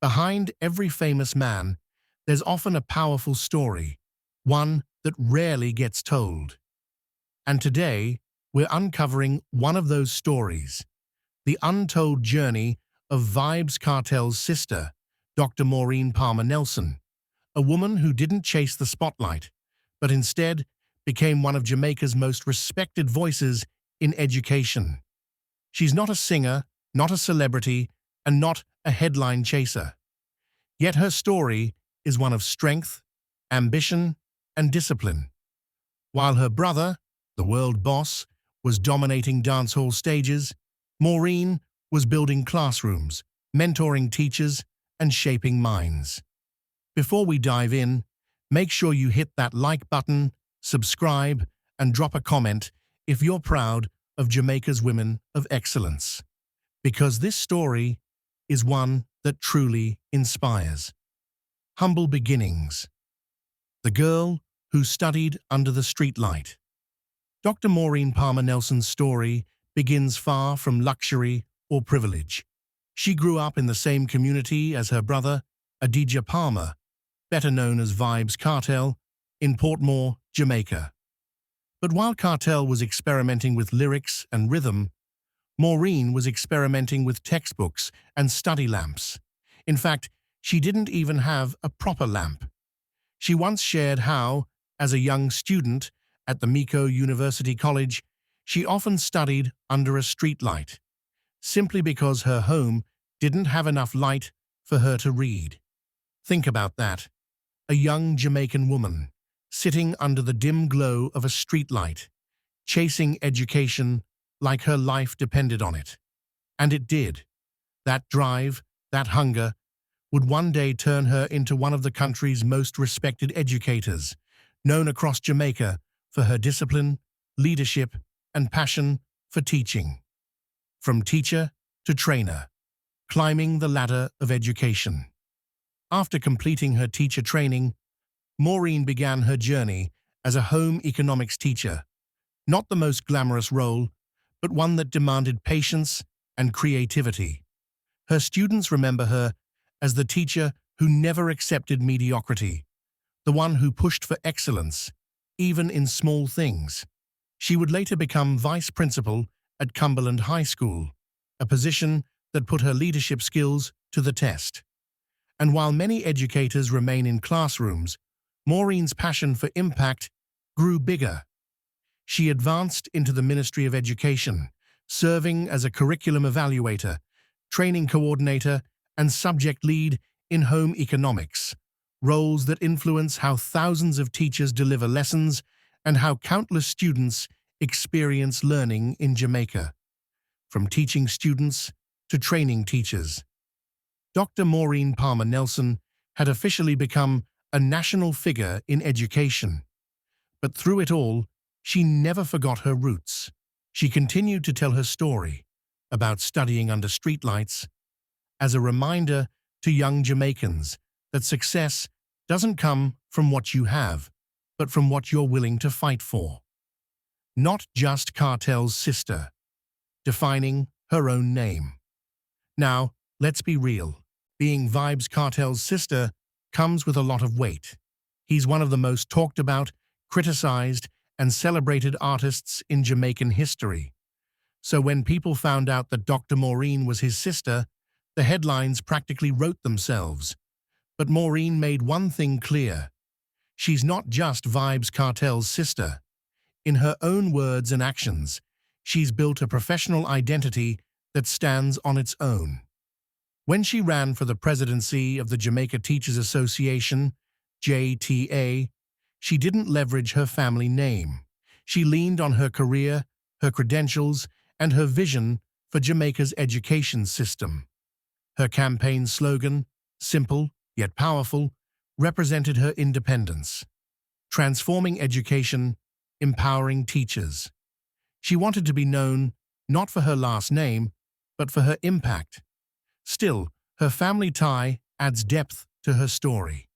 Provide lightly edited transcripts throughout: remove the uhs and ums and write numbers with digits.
Behind every famous man, there's often a powerful story, one that rarely gets told. And today, we're uncovering one of those stories, the untold journey of Vybz Kartel's sister, Dr. Maureen Palmer-Nelson, a woman who didn't chase the spotlight, but instead became one of Jamaica's most respected voices in education. She's not a singer, not a celebrity, and not a headline chaser. Yet her story is one of strength, ambition, and discipline. While her brother, the world boss, was dominating dancehall stages, Morin was building classrooms, mentoring teachers, and shaping minds. Before we dive in, make sure you hit that like button, subscribe, and drop a comment if you're proud of Jamaica's women of excellence. Because this story is one that truly inspires. Humble beginnings. The girl who studied under the streetlight. Dr. Maureen Palmer-Nelson's story begins far from luxury or privilege. She grew up in the same community as her brother, Adidja Palmer, better known as Vybz Kartel, in Portmore, Jamaica. But while Kartel was experimenting with lyrics and rhythm, Maureen was experimenting with textbooks and study lamps. In fact, she didn't even have a proper lamp. She once shared how, as a young student at the Miko University College, she often studied under a streetlight, simply because her home didn't have enough light for her to read. Think about that. A young Jamaican woman, sitting under the dim glow of a streetlight, chasing education like her life depended on it. And it did. That drive, that hunger, would one day turn her into one of the country's most respected educators, known across Jamaica for her discipline, leadership, and passion for teaching. From teacher to trainer, climbing the ladder of education. After completing her teacher training, Maureen began her journey as a home economics teacher, not the most glamorous role, but one that demanded patience and creativity. Her students remember her as the teacher who never accepted mediocrity, the one who pushed for excellence, even in small things. She would later become vice principal at Cumberland High School, a position that put her leadership skills to the test. And while many educators remain in classrooms, Maureen's passion for impact grew bigger. She advanced into the Ministry of Education, serving as a curriculum evaluator, training coordinator, and subject lead in home economics, roles that influence how thousands of teachers deliver lessons and how countless students experience learning in Jamaica. From teaching students to training teachers, Dr. Maureen Palmer-Nelson had officially become a national figure in education. But through it all, she never forgot her roots. She continued to tell her story about studying under streetlights as a reminder to young Jamaicans that success doesn't come from what you have, but from what you're willing to fight for. Not just Kartel's sister, defining her own name. Now, let's be real. Being Vybz Kartel's sister comes with a lot of weight. He's one of the most talked about, criticized, and celebrated artists in Jamaican history. So when people found out that Dr. Morin was his sister, the headlines practically wrote themselves. But Maureen made one thing clear. She's not just Vybz Kartel's sister. In her own words and actions, she's built a professional identity that stands on its own. When she ran for the presidency of the Jamaica Teachers Association, JTA, she didn't leverage her family name. She leaned on her career, her credentials, and her vision for Jamaica's education system. Her campaign slogan, simple yet powerful, represented her independence. Transforming education, empowering teachers. She wanted to be known not for her last name, but for her impact. Still, her family tie adds depth to her story.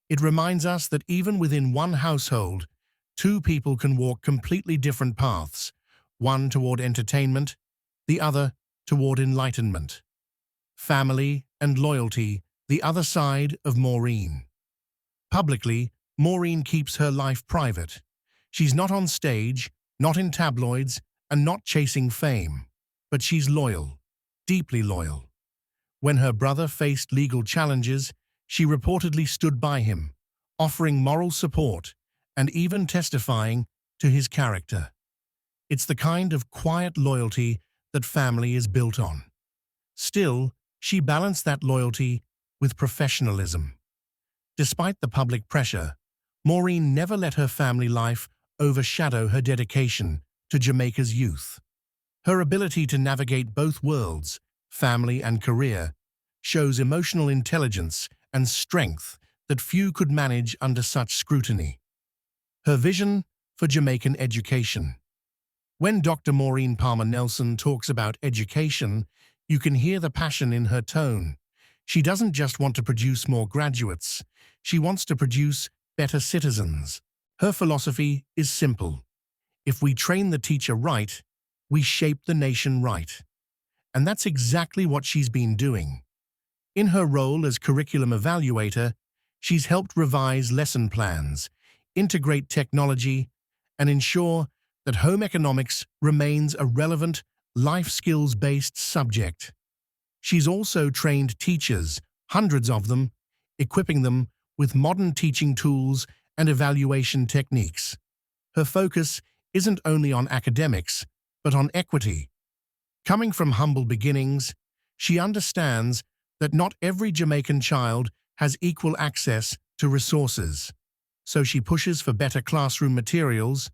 It reminds us that even within one household, two people can walk completely different paths, one toward entertainment, the other toward enlightenment. Family and loyalty The other side of Maureen. Publicly, Maureen keeps her life private. She's not on stage, not in tabloids, and not chasing fame. But she's loyal, deeply loyal. When her brother faced legal challenges, she reportedly stood by him, offering moral support and even testifying to his character. It's the kind of quiet loyalty that family is built on. Still, she balanced that loyalty with professionalism. Despite the public pressure, Maureen never let her family life overshadow her dedication to Jamaica's youth. Her ability to navigate both worlds, family and career, shows emotional intelligence and strength that few could manage under such scrutiny. Her vision for Jamaican education. When Dr. Maureen Palmer-Nelson talks about education, you can hear the passion in her tone. She doesn't just want to produce more graduates, she wants to produce better citizens. Her philosophy is simple. If we train the teacher right, we shape the nation right. And that's exactly what she's been doing. In her role as curriculum evaluator, she's helped revise lesson plans, integrate technology, and ensure that home economics remains a relevant, life skills-based subject. She's also trained teachers, hundreds of them, equipping them with modern teaching tools and evaluation techniques. Her focus isn't only on academics, but on equity. Coming from humble beginnings, she understands that not every Jamaican child has equal access to resources. So she pushes for better classroom materials,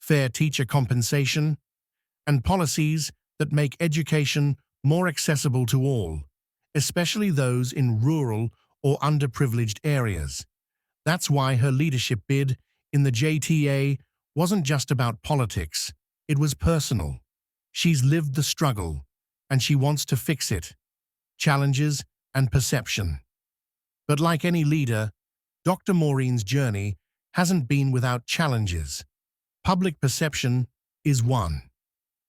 fair teacher compensation, and policies that make education more accessible to all, especially those in rural or underprivileged areas. That's why her leadership bid in the JTA wasn't just about politics, it was personal. She's lived the struggle, and she wants to fix it. Challenges and perception. But like any leader, Dr. Maureen's journey hasn't been without challenges. Public perception is one.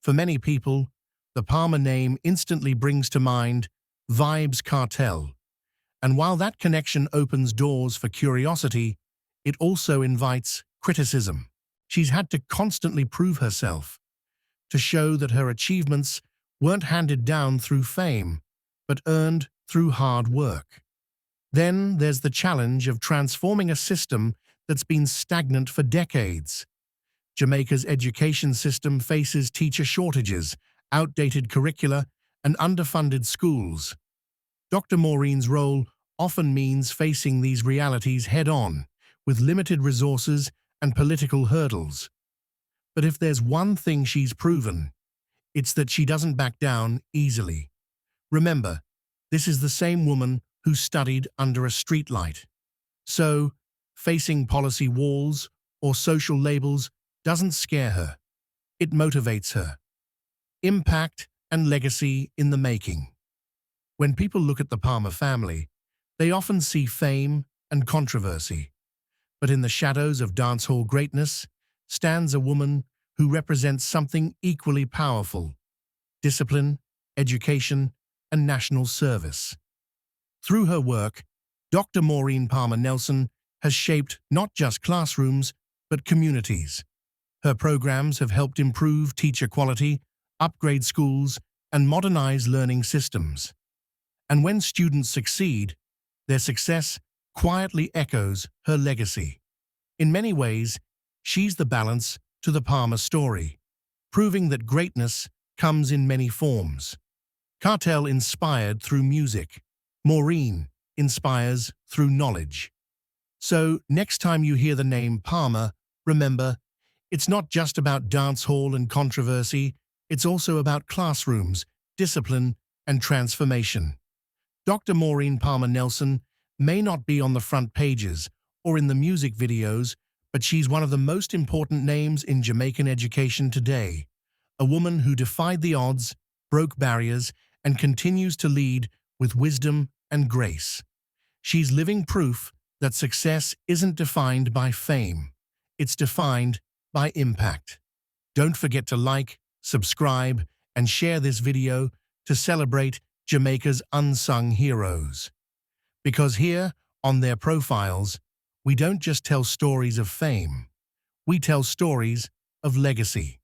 For many people, the Palmer name instantly brings to mind Vybz Kartel. And while that connection opens doors for curiosity, it also invites criticism. She's had to constantly prove herself, to show that her achievements weren't handed down through fame, but earned through hard work. Then there's the challenge of transforming a system that's been stagnant for decades. Jamaica's education system faces teacher shortages, outdated curricula, and underfunded schools. Dr. Maureen's role often means facing these realities head-on, with limited resources and political hurdles. But if there's one thing she's proven, it's that she doesn't back down easily. Remember, this is the same woman who studied under a streetlight. So, facing policy walls or social labels doesn't scare her. It motivates her. Impact and legacy in the making. When people look at the Palmer family, they often see fame and controversy. But in the shadows of dancehall greatness stands a woman who represents something equally powerful: discipline, education, and national service. Through her work, Dr. Maureen Palmer-Nelson has shaped not just classrooms, but communities. Her programs have helped improve teacher quality, upgrade schools, and modernize learning systems. And when students succeed, their success quietly echoes her legacy. In many ways, she's the balance to the Palmer story, proving that greatness comes in many forms. Kartel inspired through music. Morin inspires through knowledge. So, next time you hear the name Palmer, remember, it's not just about dancehall and controversy, it's also about classrooms, discipline, and transformation. Dr. Maureen Palmer-Nelson may not be on the front pages or in the music videos, but she's one of the most important names in Jamaican education today. A woman who defied the odds, broke barriers, and continues to lead with wisdom and grace. She's living proof that success isn't defined by fame. It's defined by impact. Don't forget to like, subscribe, and share this video to celebrate Jamaica's unsung heroes. Because here, on their profiles, we don't just tell stories of fame, we tell stories of legacy.